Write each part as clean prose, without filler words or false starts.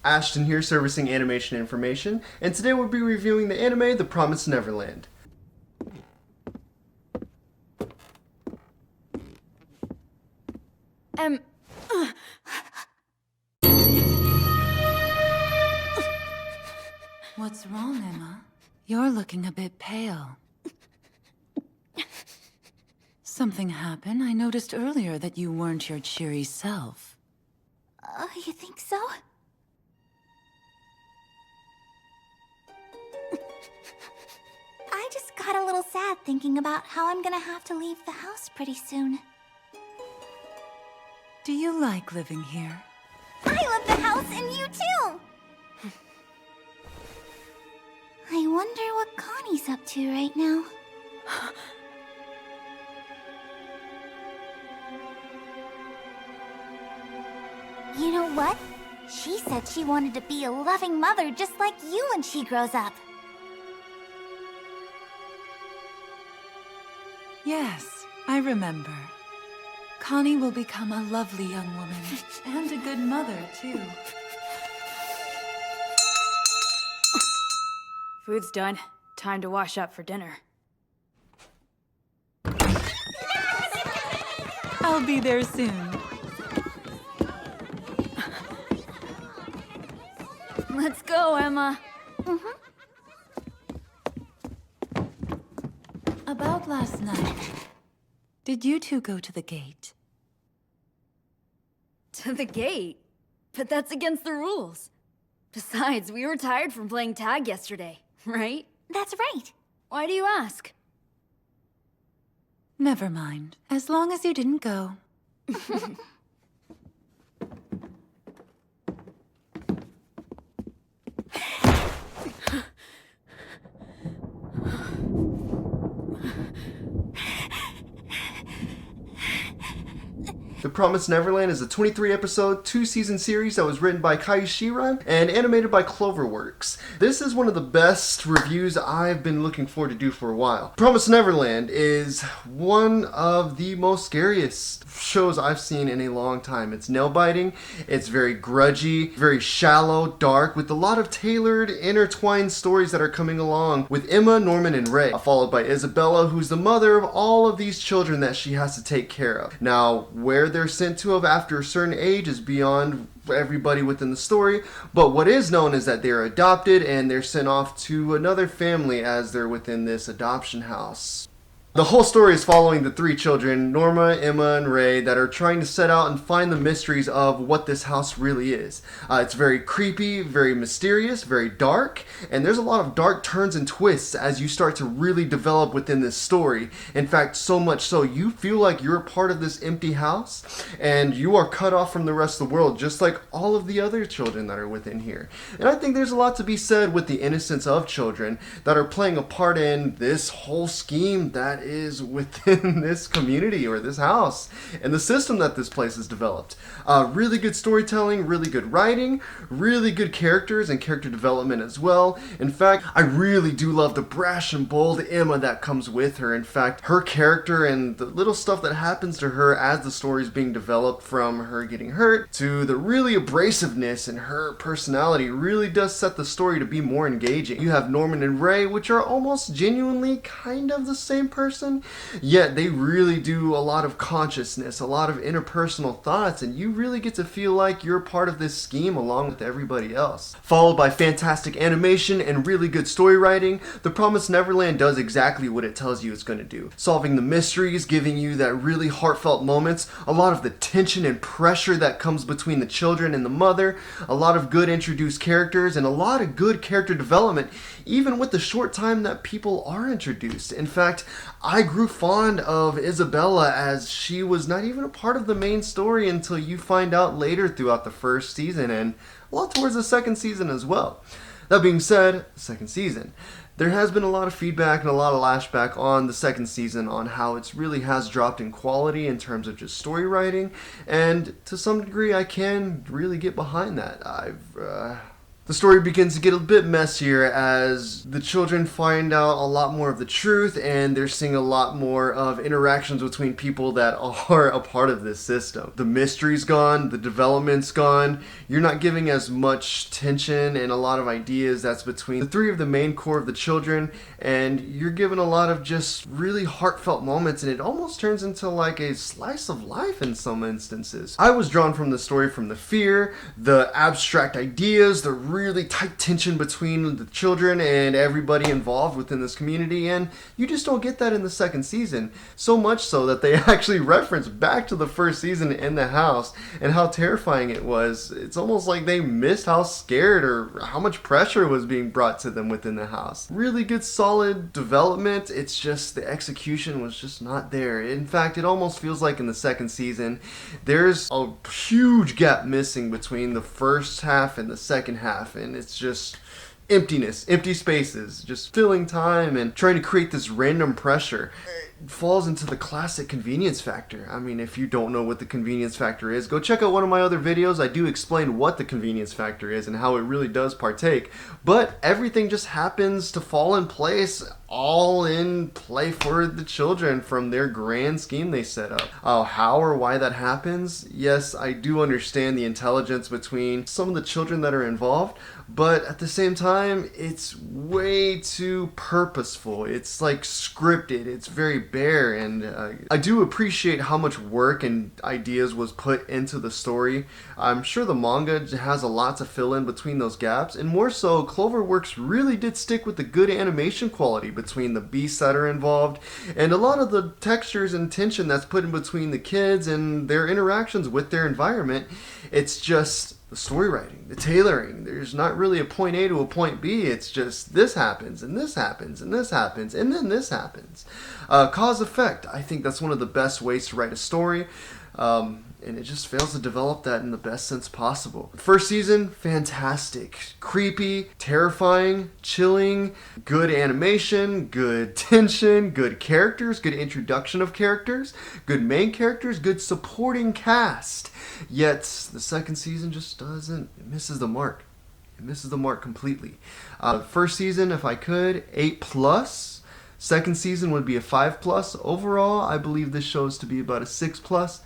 Ashton here, servicing animation information, and today we'll be reviewing the anime The Promised Neverland. What's wrong, Emma? You're looking a bit pale. Something happened? I noticed earlier that you weren't your cheery self. You think so? I just got a little sad thinking about how I'm gonna have to leave the house pretty soon. Do you like living here? I love the house and you too! I wonder what Connie's up to right now. You know what? She said she wanted to be a loving mother just like you when she grows up. Yes, I remember. Connie will become a lovely young woman, and a good mother, too. Food's done. Time to wash up for dinner. I'll be there soon. Let's go, Emma. About last night, did you two go to the gate? To the gate? But that's against the rules. Besides, we were tired from playing tag yesterday, right? That's right. Why do you ask? Never mind, as long as you didn't go. The Promised Neverland is a 23-episode, 2-season series that was written by Kai Shiran and animated by Cloverworks. This is one of the best reviews I've been looking forward to do for a while. Promised Neverland is one of the most scariest shows I've seen in a long time. It's nail-biting, it's very grudgy, very shallow, dark, with a lot of tailored, intertwined stories that are coming along with Emma, Norman, and Ray, followed by Isabella, who's the mother of all of these children that she has to take care of. Now, where they're sent to after a certain age is beyond everybody within the story, but what is known is that they're adopted and they're sent off to another family as they're within this adoption house. The whole story is following the three children, Norma, Emma, and Ray, that are trying to set out and find the mysteries of what this house really is. It's very creepy, very mysterious, very dark, and there's a lot of dark turns and twists as you start to really develop within this story. In fact, so much so, you feel like you're a part of this empty house, and you are cut off from the rest of the world, just like all of the other children that are within here. And I think there's a lot to be said with the innocence of children that are playing a part in this whole scheme that is within this community or this house and the system that this place has developed. Really good storytelling, really good writing, really good characters and character development as well. In fact, I really do love the brash and bold Emma that comes with her. In fact, her character and the little stuff that happens to her as the story is being developed, from her getting hurt to the really abrasiveness in her personality, really does set the story to be more engaging. You have Norman and Ray, which are almost genuinely kind of the same person, yet they really do a lot of consciousness, a lot of interpersonal thoughts, and you really get to feel like you're part of this scheme along with everybody else. Followed by fantastic animation and really good story writing, The Promised Neverland does exactly what it tells you it's going to do. Solving the mysteries, giving you that really heartfelt moments, a lot of the tension and pressure that comes between the children and the mother, a lot of good introduced characters, and a lot of good character development, even with the short time that people are introduced. In fact, I grew fond of Isabella as she was not even a part of the main story until you find out later throughout the first season, and a lot towards the second season as well. That being said, second season. There has been a lot of feedback and a lot of lashback on the second season on how it really has dropped in quality in terms of just story writing, and to some degree I can really get behind that. The story begins to get a bit messier as the children find out a lot more of the truth, and they're seeing a lot more of interactions between people that are a part of this system. The mystery's gone, the development's gone, you're not giving as much tension and a lot of ideas that's between the three of the main core of the children, and you're given a lot of just really heartfelt moments, and it almost turns into like a slice of life in some instances. I was drawn from the story from the fear, the abstract ideas, the really tight tension between the children and everybody involved within this community, and you just don't get that in the second season. So much so that they actually reference back to the first season in the house and how terrifying it was. It's almost like they missed how scared or how much pressure was being brought to them within the house. Really good solid development, it's just the execution was just not there. In fact, it almost feels like in the second season there's a huge gap missing between the first half and the second half, and it's just emptiness, empty spaces, just filling time and trying to create this random pressure. It falls into the classic convenience factor. I mean, if you don't know what the convenience factor is, go check out one of my other videos. I do explain what the convenience factor is and how it really does partake, but everything just happens to fall in place, all in play for the children from their grand scheme they set up. How or why that happens? Yes, I do understand the intelligence between some of the children that are involved, but at the same time, it's way too purposeful. It's like scripted. It's very bare, and I do appreciate how much work and ideas was put into the story. I'm sure the manga has a lot to fill in between those gaps, and more so, Cloverworks really did stick with the good animation quality between the beasts that are involved, and a lot of the textures and tension that's put in between the kids and their interactions with their environment. It's just the story writing, the tailoring. There's not really a point A to a point B. It's just this happens, and this happens, and this happens, and then this happens. Cause effect. I think that's one of the best ways to write a story. And it just fails to develop that in the best sense possible. First season, fantastic. Creepy, terrifying, chilling, good animation, good tension, good characters, good introduction of characters, good main characters, good supporting cast. Yet, the second season just doesn't, it misses the mark. It misses the mark completely. First season, if I could, 8+. Second season would be a 5+. Overall, I believe this show is to be about a 6+.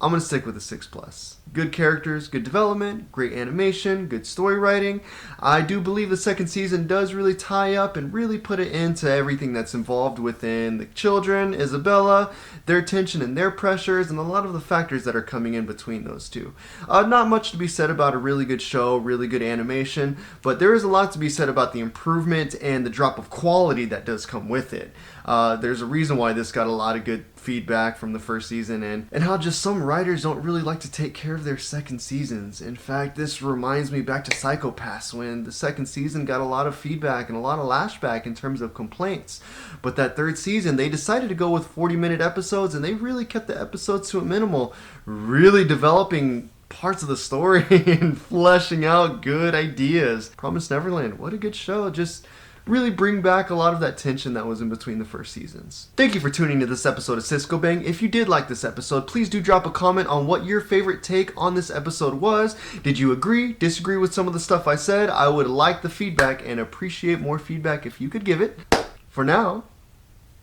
I'm going to stick with a 6+. Good characters, good development, great animation, good story writing. I do believe the second season does really tie up and really put it into everything that's involved within the children, Isabella, their tension and their pressures, and a lot of the factors that are coming in between those two. Not much to be said about a really good show, really good animation, but there is a lot to be said about the improvement and the drop of quality that does come with it. There's a reason why this got a lot of good feedback from the first season, and how just some writers don't really like to take care of their second seasons. In fact, this reminds me back to Psycho Pass, when the second season got a lot of feedback and a lot of lashback in terms of complaints. But that third season, they decided to go with 40-minute episodes, and they really kept the episodes to a minimal, really developing parts of the story and fleshing out good ideas. Promised Neverland, what a good show. Just really bring back a lot of that tension that was in between the first seasons. Thank you for tuning to this episode of Cisco Bang. If you did like this episode, please do drop a comment on what your favorite take on this episode was. Did you agree, disagree with some of the stuff I said? I would like the feedback and appreciate more feedback if you could give it. For now,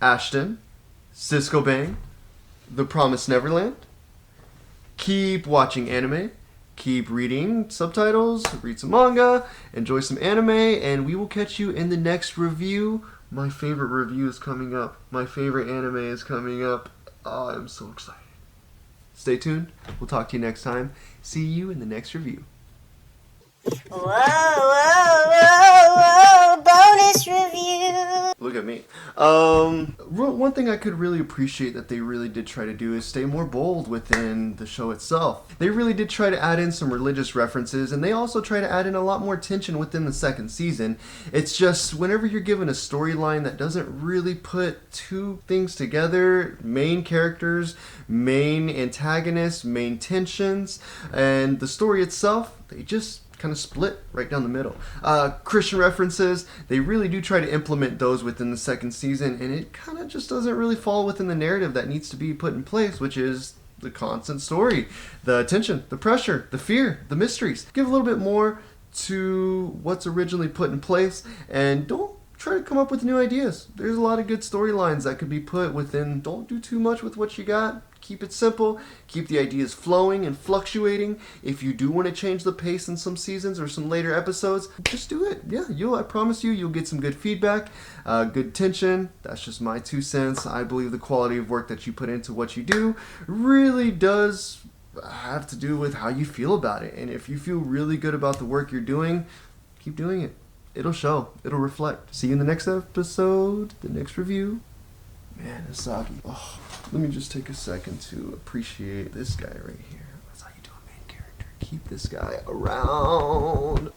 Ashton, Cisco Bang, The Promised Neverland. Keep watching anime. Keep reading subtitles, read some manga, enjoy some anime, and we will catch you in the next review. My favorite review is coming up. My favorite anime is coming up. Oh, I'm so excited. Stay tuned. We'll talk to you next time. See you in the next review. Whoa, whoa, whoa, whoa, bonus review. Look at me. One thing I could really appreciate that they really did try to do is stay more bold within the show itself. They really did try to add in some religious references, and they also try to add in a lot more tension within the second season. It's just whenever you're given a storyline that doesn't really put two things together, main characters, main antagonists, main tensions, and the story itself, they just kind of split right down the middle. Christian references, they really do try to implement those within the second season, and it kind of just doesn't really fall within the narrative that needs to be put in place, which is the constant story, the tension, the pressure, the fear, the mysteries. Give a little bit more to what's originally put in place, and don't try to come up with new ideas. There's a lot of good storylines that could be put within. Don't do too much with what you got. Keep it simple. Keep the ideas flowing and fluctuating. If you do want to change the pace in some seasons or some later episodes, just do it. Yeah, I promise you'll get some good feedback, good tension. That's just my 2 cents. I believe the quality of work that you put into what you do really does have to do with how you feel about it. And if you feel really good about the work you're doing, keep doing it. It'll show. It'll reflect. See you in the next episode, the next review. Man, Asagi. Oh, let me just take a second to appreciate this guy right here. That's how you do a main character. Keep this guy around.